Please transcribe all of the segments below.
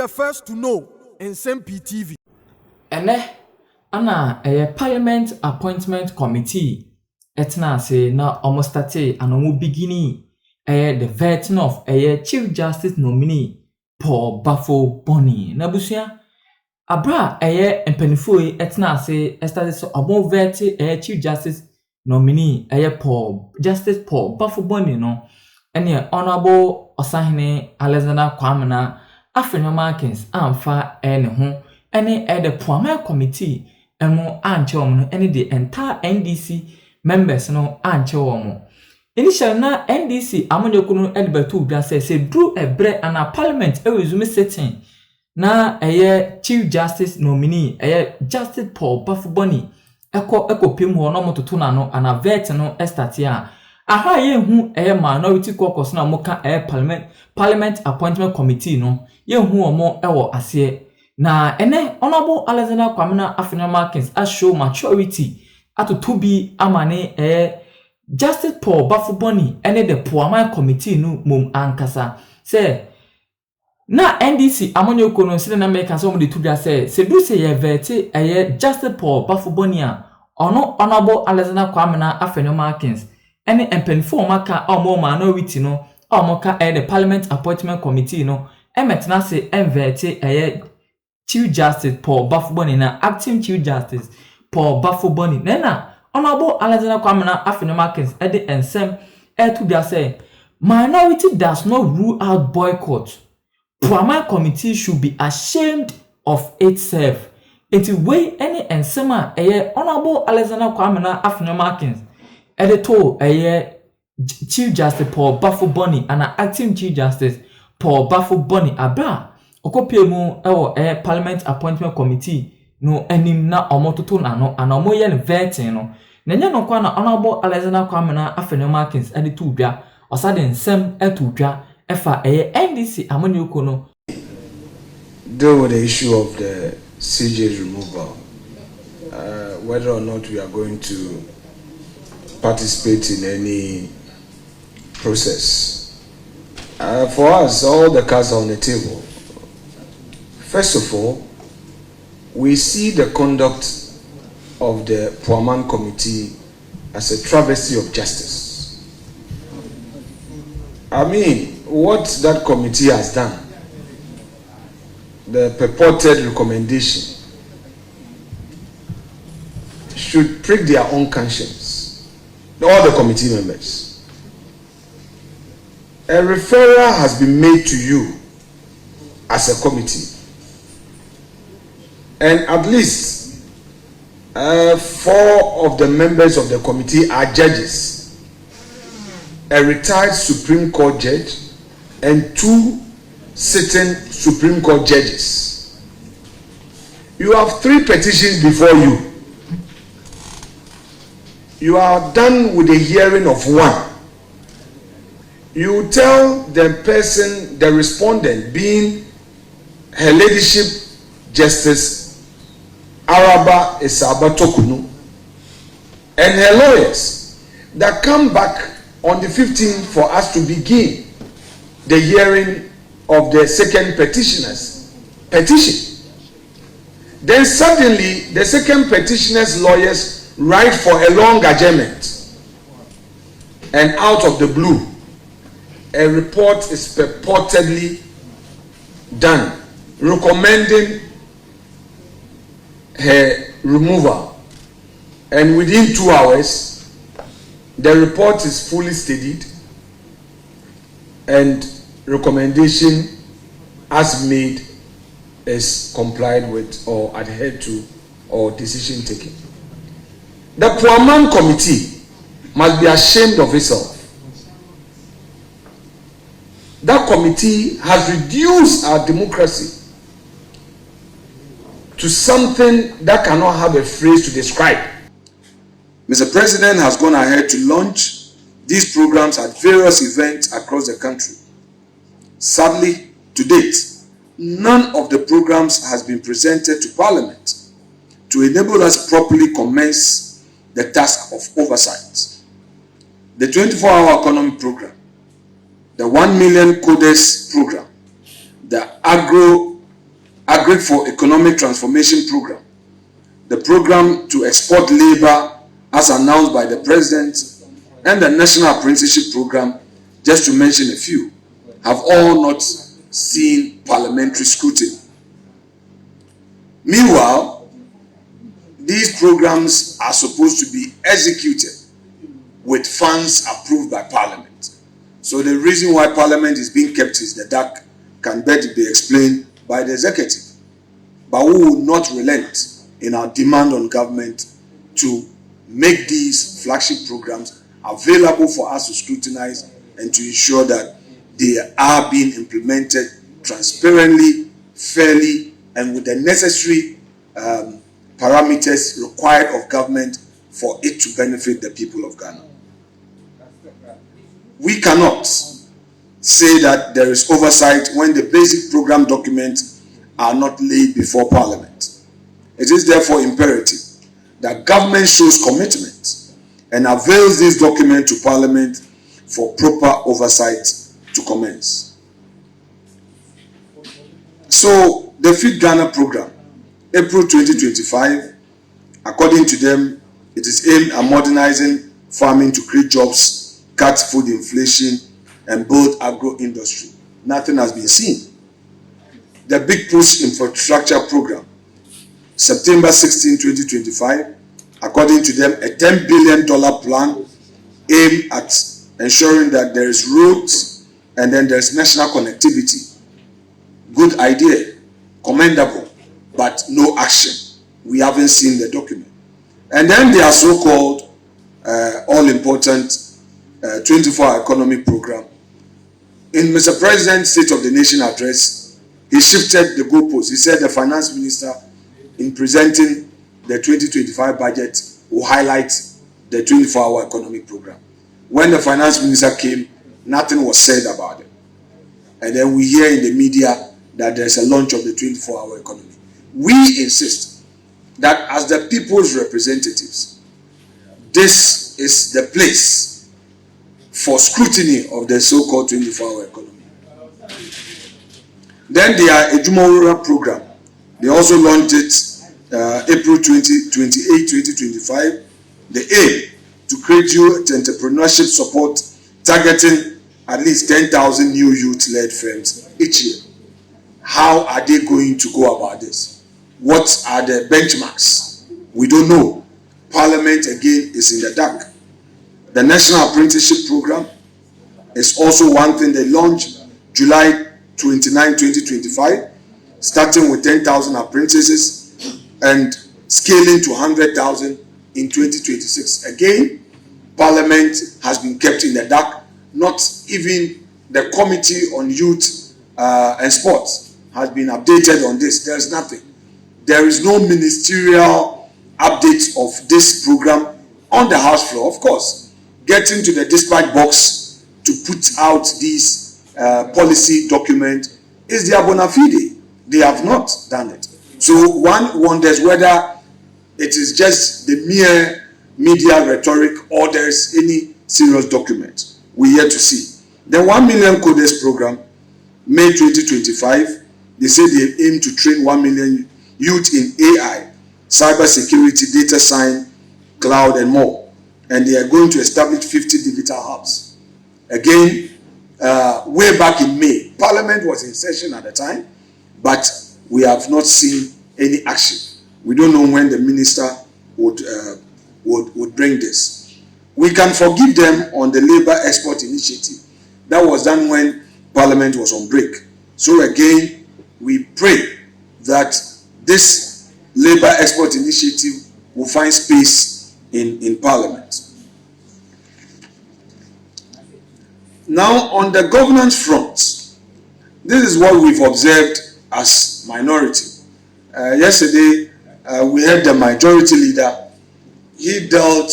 the first to know in Nsem-Pii TV. Ana Parliament Appointment Committee etna say na almost started and almost beginning the vetting of Chief Justice nominee Paul Baffoe Bonnie. Nabusia Abra Nsem-Pii etna say started so almost vetting Chief Justice nominee Justice Paul Baffoe Bonnie no and Honorable Osahene Alexander Pwamang Afenyo-Markin amfa ne ho ene the Pwamang committee emo anche omo ene the entire NDC members no anche omo initial na NDC amonyoko no edbetu bia say do ebre ana parliament e resume sitting na Chief Justice nominee Justice Paul Baffoe Bonnie eko pem ho no mototo na no ana vet no estati a aha ye hu minority caucus na moka parliament appointment committee no ye hu omo ewo ase na ene Honorable Alexander Pwamang Afenyo-Markin show maturity to be amane Justice Paul Baffoe Bonnie ene the Pwamang committee no mom ankasa say na NDC amonyoko no sile na make so mo de tudwa say do say ye vete Justice Paul Baffoe Bonnie ono Honorable Alexander Pwamang Afenyo-Markin ene empenfo maka omo minority no omoka the Parliament Appointment Committee no emetna say envete Chief Justice Paul Baffoe Bonnie na acting Chief Justice Paul Baffoe Bonnie na Honorable Alexander Pwamang Afenyo-Markin the Nsem to dia say minority does not rule out boycott. Pwamang committee should be ashamed of itself. It way any Nsema Honorable Alexander Pwamang Afenyo-Markin to Chief Justice Paul Baffoe Bonnie and acting Chief Justice Paul Baffoe Bonnie abra okopiemu Parliament Appointment Committee no enim na omototo na no ana omo ye vetting no nenya no kwa na Honorable Alexander Pwamang Afenyo-Markin to dwa osade nsem to dwa efa NDC amonyoko no deal with the issue of the CJ's removal, whether or not we are going to participate in any process. For us, all the cards are on the table. First of all, we see the conduct of the Pwamang committee as a travesty of justice. I mean, what that committee has done, the purported recommendation, should prick their own conscience, all the committee members. A referral has been made to you as a committee, and at least 4 of the members of the committee are judges, a retired Supreme Court judge and 2 sitting Supreme Court judges. You have 3 petitions before you. You are done with the hearing of 1. You tell the person, the respondent, being Her Ladyship Justice Araba Esaba Tokunu, and her lawyers, that come back on the 15th for us to begin the hearing of the second petitioner's petition. Then suddenly, the second petitioner's lawyers write for a long adjournment, and out of the blue, a report is purportedly done recommending her removal, and within 2 hours the report is fully studied and recommendation as made is complied with or adhered to or decision taken. The Pwamang committee must be ashamed of itself. That committee has reduced our democracy to something that cannot have a phrase to describe. Mr. President has gone ahead to launch these programs at various events across the country. Sadly, to date, none of the programs has been presented to Parliament to enable us properly commence the task of oversight. The 24-hour economy program, the 1 million codes program, the agro agreed for Economic Transformation Program, the program to export labor as announced by the President, and the National Apprenticeship Program, just to mention a few, have all not seen parliamentary scrutiny. Meanwhile, these programs are supposed to be executed with funds approved by Parliament. So the reason why Parliament is being kept in the dark can better be explained by the executive. But we will not relent in our demand on government to make these flagship programs available for us to scrutinize and to ensure that they are being implemented transparently, fairly, and with the necessary parameters required of government for it to benefit the people of Ghana. We cannot say that there is oversight when the basic program documents are not laid before Parliament. It is therefore imperative that government shows commitment and avails this document to Parliament for proper oversight to commence. So, the Feed Ghana program, April 2025, according to them, it is aimed at modernizing farming to create jobs, cut food inflation, and build agro-industry. Nothing has been seen. The Big Push Infrastructure Program, September 16, 2025, according to them, a $10 billion plan aimed at ensuring that there is roads and then there's national connectivity. Good idea, commendable, but no action. We haven't seen the document. And then there are so-called all-important 24-hour economic program. In Mr. President's State of the Nation address, he shifted the goalposts. He said the finance minister, in presenting the 2025 budget, will highlight the 24-hour economic program. When the finance minister came, nothing was said about it. And then we hear in the media that there's a launch of the 24-hour economy. We insist that as the people's representatives, this is the place for scrutiny of the so-called 24-hour economy. Then there are a Jumawura program. They also launched it April 28, 2025. The aim to create youth entrepreneurship support targeting at least 10,000 new youth-led firms each year. How are they going to go about this? What are the benchmarks? We don't know. Parliament, again, is in the dark. The National Apprenticeship Program is also one thing they launched July 29, 2025, starting with 10,000 apprentices and scaling to 100,000 in 2026. Again, Parliament has been kept in the dark. Not even the Committee on Youth and Sports has been updated on this. There is nothing. There is no ministerial update of this program on the House floor. Of course, getting to the dispatch box to put out this policy document is their bona fide. They have not done it. So one wonders whether it is just the mere media rhetoric or there is any serious document. We yet to see. The 1 million coders program, May 2025, they say they aim to train 1 million youth in AI, cyber security, data science, cloud, and more. And they are going to establish 50 digital hubs. Again, way back in May, Parliament was in session at the time, but we have not seen any action. We don't know when the minister would bring this. We can forgive them on the Labour Export Initiative. That was done when Parliament was on break. So again, we pray that this Labour Export Initiative will find space in Parliament. Now, on the governance front, this is what we've observed as minority. Yesterday, we heard the majority leader. He dealt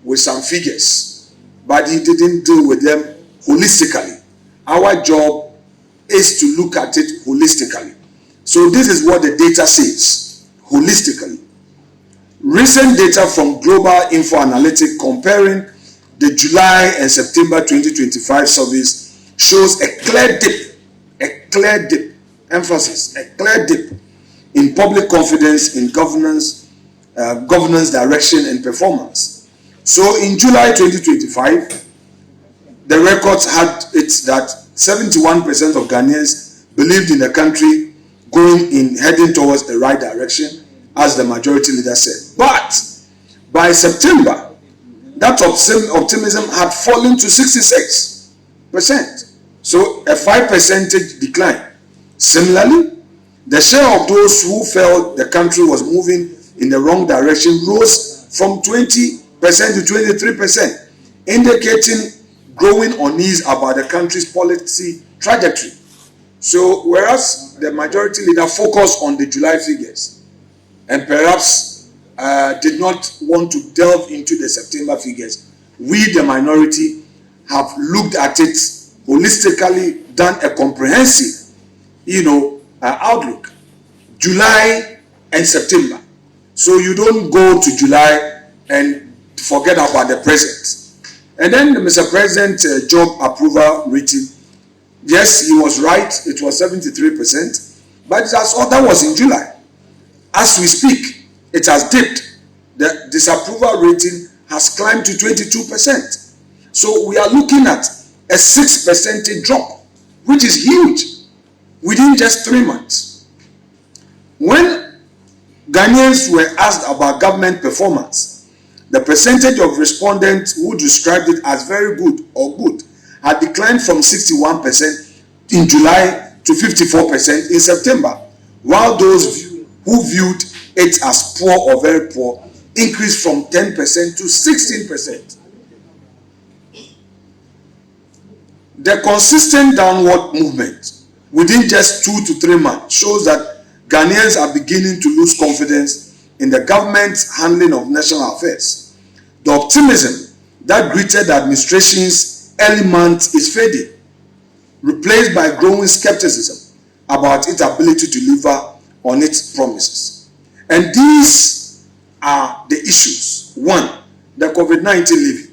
with some figures, but he didn't deal with them holistically. Our job is to look at it holistically. So this is what the data says, holistically. Recent data from Global Info Analytics comparing the July and September 2025 surveys shows a clear dip, emphasis, a clear dip in public confidence in governance direction and performance. So in July 2025, the records had it that 71% of Ghanaians believed in the country heading towards the right direction, as the majority leader said. But by September, that optimism had fallen to 66%. So a 5% decline. Similarly, the share of those who felt the country was moving in the wrong direction rose from 20% to 23%, indicating growing unease about the country's policy trajectory. So whereas the majority leader focused on the July figures and perhaps did not want to delve into the September figures, we, the minority, have looked at it holistically, done a comprehensive, outlook, July and September. So you don't go to July and forget about the present. And then the Mr. President job approval rating, yes, he was right, it was 73%, but that was in July. As we speak, it has dipped. The disapproval rating has climbed to 22%. So we are looking at a 6% drop, which is huge, within just 3 months. When Ghanaians were asked about government performance, the percentage of respondents who described it as very good or good had declined from 61% in July to 54% in September, while those who viewed it as poor or very poor increased from 10% to 16%. The consistent downward movement within just 2 to 3 months shows that Ghanaians are beginning to lose confidence in the government's handling of national affairs. The optimism that greeted the administration's early months is fading, replaced by growing skepticism about its ability to deliver on its promises. And these are the issues. One, the COVID-19 levy.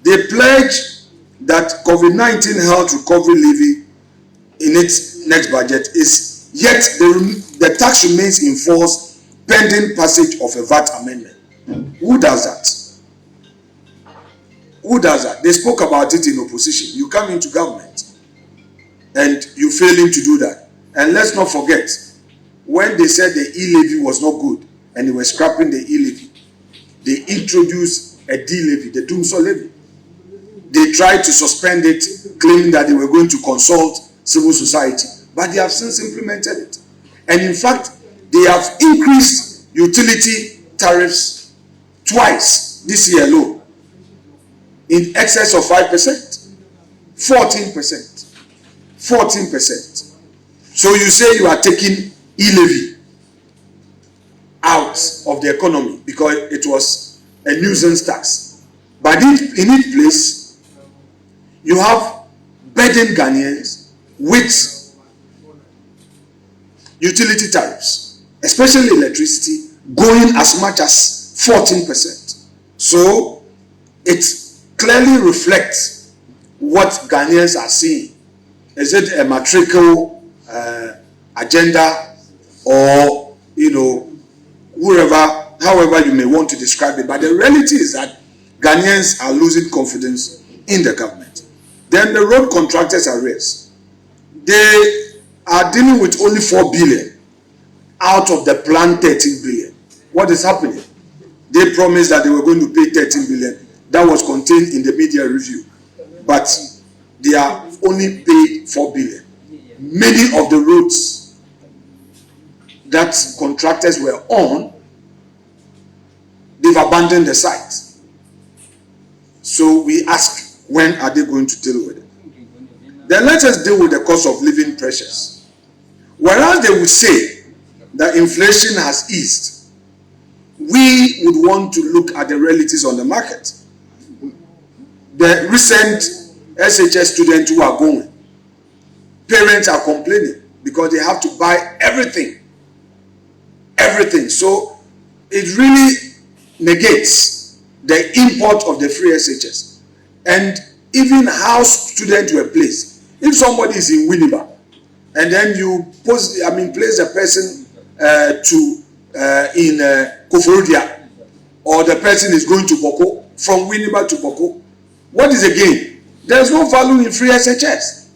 They pledge that COVID-19 health recovery levy in its next budget is, yet the tax remains in force pending passage of a VAT amendment. Who does that? Who does that? They spoke about it in opposition. You come into government and you failing to do that. And let's not forget, when they said the e-levy was not good and they were scrapping the e-levy, they introduced a D-levy, the Doomsday levy. They tried to suspend it, claiming that they were going to consult civil society, but they have since implemented it. And in fact, they have increased utility tariffs twice this year alone, in excess of 5%, 14%. 14%. So you say you are taking e-levy out of the economy because it was a nuisance tax. But in its place, you have burdened Ghanaians with utility tariffs, especially electricity, going as much as 14%. So it clearly reflects what Ghanaians are seeing. Is it a matrical agenda, or however you may want to describe it? But the reality is that Ghanaians are losing confidence in the government. Then the road contractors arrears. They are dealing with only 4 billion out of the planned 13 billion. What is happening? They promised that they were going to pay 13 billion. That was contained in the media review. But they are only paid 4 billion. Many of the roads that contractors were on, they've abandoned the site. So we ask, when are they going to deal with it? Then let us deal with the cost of living pressures. Whereas they would say that inflation has eased, we would want to look at the realities on the market. The recent SHS students who are going, parents are complaining because they have to buy everything. Everything. So it really negates the import of the free SHS. And even how students were placed. If somebody is in Winneba, and then you place the person in Koforidua, or the person is going to Boko, from Winneba to Boko. What is the gain? There's no value in free SHS.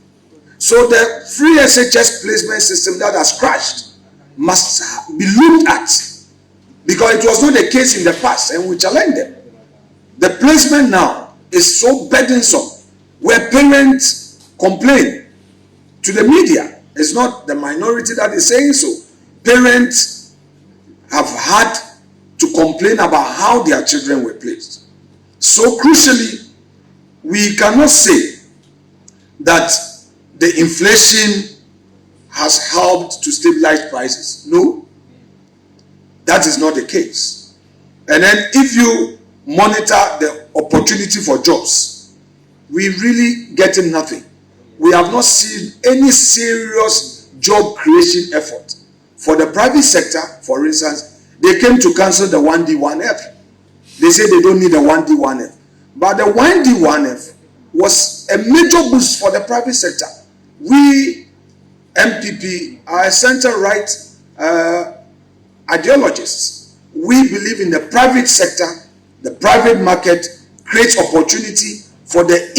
So the free SHS placement system that has crashed must be looked at, because it was not the case in the past, and we challenge them. The placement now is so burdensome, where parents complain to the media. It's not the minority that is saying so. Parents have had to complain about how their children were placed. So crucially, we cannot say that the inflation has helped to stabilize prices. No, that is not the case. And then if you monitor the opportunity for jobs, we really getting nothing. We have not seen any serious job creation effort. For the private sector, for instance, they came to cancel the 1D, 1F. They say they don't need the 1D, 1F. But the 1D, 1F was a major boost for the private sector. We, MPP, are a center-right ideologists. We believe in the private sector. The private market creates opportunity for the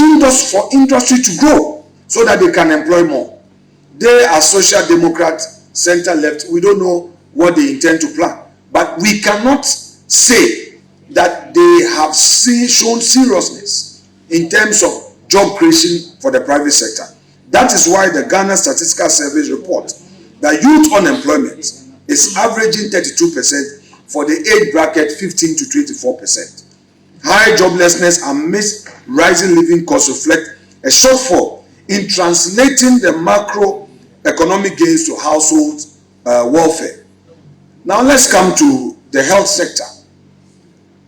industry to grow so that they can employ more. They are social democrats, center-left. We don't know what they intend to plan. But we cannot say that they have shown seriousness in terms of job creation for the private sector. That is why the Ghana Statistical Service report that youth unemployment is averaging 32% for the age bracket 15 to 24%. High joblessness amidst rising living costs reflect a shortfall in translating the macroeconomic gains to household welfare. Now let's come to the health sector.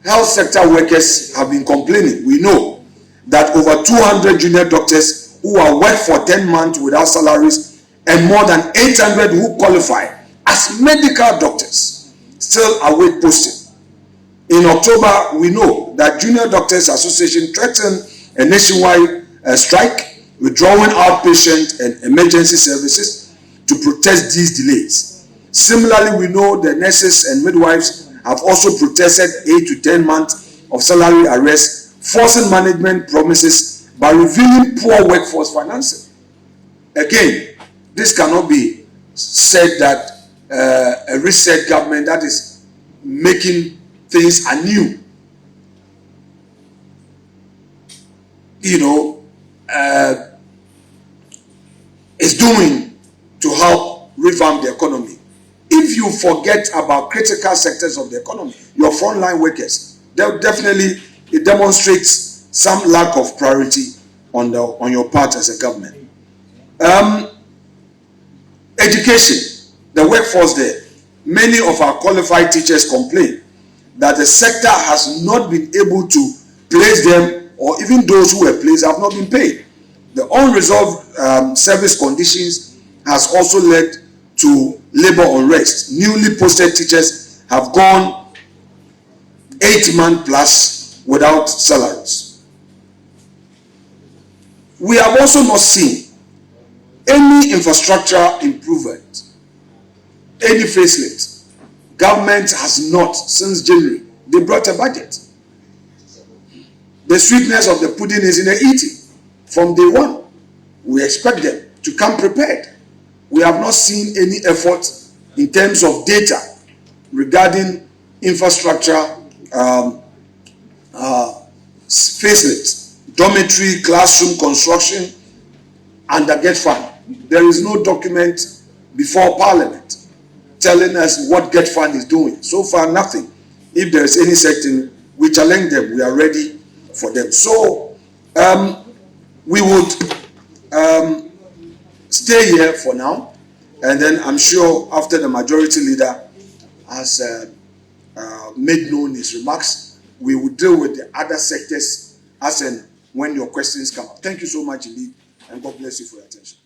Health sector workers have been complaining. We know that over 200 junior doctors who are worked for 10 months without salaries and more than 800 who qualify as medical doctors still await posting. In October, we know that Junior Doctors Association threatened a nationwide strike, withdrawing outpatient and emergency services to protest these delays. Similarly, we know the nurses and midwives have also protested 8 to 10 months of salary arrest, forcing management promises by revealing poor workforce financing. Again, this cannot be said that a reset government that is making things anew, is doing to help revamp the economy. If you forget about critical sectors of the economy, your frontline workers, it demonstrates some lack of priority on your part as a government. Education, the workforce there. Many of our qualified teachers complain that the sector has not been able to place them, or even those who were placed have not been paid. The unresolved service conditions has also led to labor unrest. Newly posted teachers have gone 8 months plus without salaries. We have also not seen any infrastructure improvement, any facelift. Government has not, since January, they brought a budget. The sweetness of the pudding is in the eating. From day one, we expect them to come prepared. We have not seen any effort in terms of data regarding infrastructure, facelift, dormitory, classroom construction, and the GET fund. There is no document before Parliament telling us what GET fund is doing. So far, nothing. If there is any setting, we challenge them. We are ready for them. So we would stay here for now, and then I'm sure after the majority leader has made known his remarks, we will deal with the other sectors as and when your questions come up. Thank you so much indeed, and God bless you for your attention.